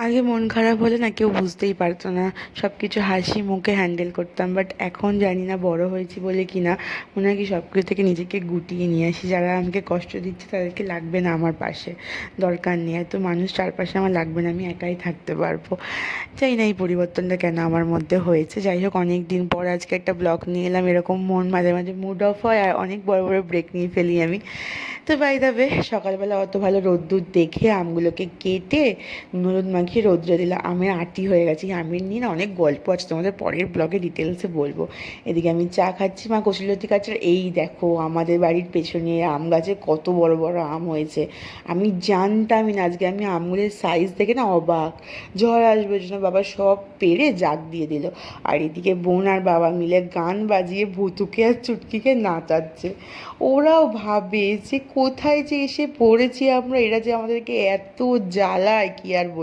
আগে মন খারাপ হলে না কেউ বুঝতেই পারতো না, সব কিছু হাসি মুখে হ্যান্ডেল করতাম। বাট এখন জানি না বড় হয়েছি বলে কি না, মনে হয় কি সব কিছু থেকে নিজেকে গুটিয়ে নিয়ে আসি। যারা আমাকে কষ্ট দিচ্ছে তাদেরকে লাগবে না আমার পাশে, দরকার নেই এত মানুষ চারপাশে, আমার লাগবে না, আমি একাই থাকতে পারবো। জানি না এই পরিবর্তনটা কেন আমার মধ্যে হয়েছে। যাই হোক, অনেক দিন পর আজকে একটা ব্লগ নিয়ে এলাম। এরকম মন মাঝে মাঝে মুড অফ হয় আর অনেক বড় বড় ব্রেক নিয়ে ফেলি আমি। তো বাই দ্য ওয়ে, সকালবেলা অত ভালো রোদ্দুর দেখে আমগুলোকে কেটে হলুদ মাখিয়ে রোদ্রে দিলাম। আমের আঁটি হয়ে গেছে। এই আমের নিয়ে না অনেক গল্প আছে, তোমাদের পরের ব্লগে ডিটেলসে বলবো। এদিকে আমি চা খাচ্ছি, মা কচুলতি খাচ্ছে। আর এই দেখো আমাদের বাড়ির পেছনে আম গাছে কত বড় বড় আম হয়েছে। আমি জানতামই না, আজকে আমি আমগুলোর সাইজ দেখে না অবাক। ঝড় আসবে জন্য বাবা সব পেড়ে জাগ দিয়ে দিল। আর এদিকে বোন আর বাবা মিলে গান বাজিয়ে ভুতুকে আর চুটকিকে নাচাচ্ছে। ওরাও ভাবে যে কোথায় যে এসে পড়েছি আমরা, এরা যে আমাদেরকে এত জ্বালায় কি আর বলবো।